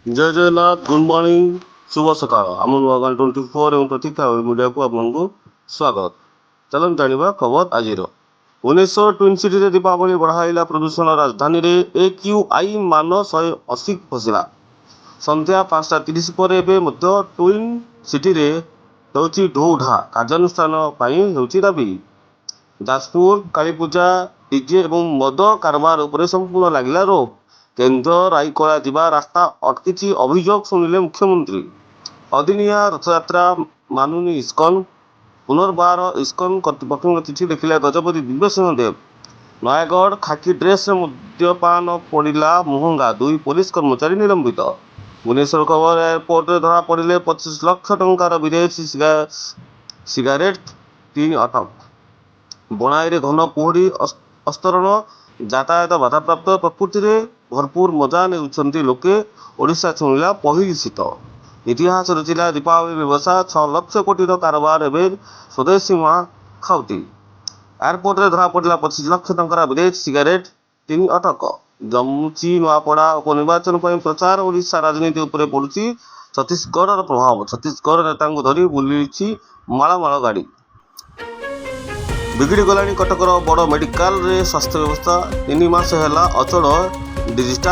ଜୟ Jagannath, good morning, ଶୁଭ ସକାଳ। ଆମ ନୂଆଗାଁ 24 ଏବଂ ପ୍ରତୀକ୍ଷା ମିଡ଼ିଆକୁ ଆପଣଙ୍କୁ ସ୍ୱାଗତ। ଚାଲନ୍ତୁ ଜାଣିବା ଖବର ଆଜିର। ଭୁବନେଶ୍ୱର ଟ୍ୱିନ୍ ସିଟିରେ ଦୀପାବଳି ବଢ଼ାଇଲା ପ୍ରଦୂଷଣ। ରାଜଧାନୀରେ AQI ମାନ 180 ପଶିଲା। ସନ୍ଧ୍ୟା 5:30 ପରେ ଏବେ ମଧ୍ୟ ଟ୍ୱିନ୍ ସିଟିରେ ହେଉଛି ଢୋ-ଢା। କାର୍ଯ୍ୟାନୁଷ୍ଠାନ ପାଇଁ ହେଉଛି ଦାବି। ଯାଜପୁର କାଳୀପୂଜା ଡିଜେ ଏବଂ ମଦ କାରବାର ଉପରେ ସମ୍ପୂର୍ଣ୍ଣ ଲାଗିଲା ରୋକ। କେନ୍ଦ୍ର ରାଇକୋଲା ଯିବା ରାସ୍ତା ଅଟକିଛି, ଅଭିଯୋଗ ଶୁଣିଲେ ମୁଖ୍ୟମନ୍ତ୍ରୀ। ଅଦିନିଆ ରଥଯାତ୍ରା ମାନୁନି ଇସ୍କନ। ପୁନର୍ବାର ଇସ୍କନ କର୍ତ୍ତୃପକ୍ଷଙ୍କ ଚିଠି ଲେଖିଲେ ଗଜପତି ଦିବ୍ୟସିଂହ ଦେବ। ନୟାଗଡ଼ ଖାକି ଡ୍ରେସ୍ରେ ମଦ୍ୟପାନ ପଡ଼ିଲା ମହଙ୍ଗା, 2 ପୋଲିସ କର୍ମଚାରୀ ନିଲମ୍ବିତ। ଭୁବନେଶ୍ୱର ଖବର ଏୟାରପୋର୍ଟରେ ଧରା ପଡ଼ିଲେ 25 ଲକ୍ଷ ଟଙ୍କାର ବିଦେଶୀ ସିଗାରେଟ୍, 3 ଅଟକ। ବଣାଇରେ ଘନ କୁହୁଡ଼ି ଅସ୍ତରଣ, ଯାତାୟାତ ବାଧାପ୍ରାପ୍ତ। ପ୍ରକୃତିରେ ଭରପୁର ମଜା ନେଉଛନ୍ତି ଲୋକେ। ଓଡ଼ିଶା ଛୁଇଁଲା ପହିଲି ଶୀତ। ଇତିହାସ ରଚିଲା ଦୀପାବଳି ବ୍ୟବସାୟ। 6 ଲକ୍ଷ କୋଟିର କାରବାର ଏବେ ସ୍ୱଦେଶୀ ମାଆ ଖାଉଟି। ଏୟାରପୋର୍ଟରେ ଧରାପଡ଼ିଲା 25 ଲକ୍ଷ ଟଙ୍କାର ବିଦେଶୀ ସିଗାରେଟ୍, 3 ଅଟକ। ଜମୁଛି ନୂଆପଡ଼ା ଉପନିର୍ବାଚନ ପାଇଁ ପ୍ରଚାର। ଓଡ଼ିଶା ରାଜନୀତି ଉପରେ ପଡ଼ୁଛି ଛତିଶଗଡ଼ର ପ୍ରଭାବ। ଛତିଶଗଡ଼ ନେତାଙ୍କୁ ଧରି ବୁଲିଛି ମାଳ ମାଳ ଗାଡ଼ି। ବିଗିଡ଼ି ଗଲାଣି କଟକର ବଡ଼ ମେଡିକାଲରେ ସ୍ୱାସ୍ଥ୍ୟ ବ୍ୟବସ୍ଥା। 3 ମାସ ହେଲା ଅଚଳ। ଡିଜିଟାଲ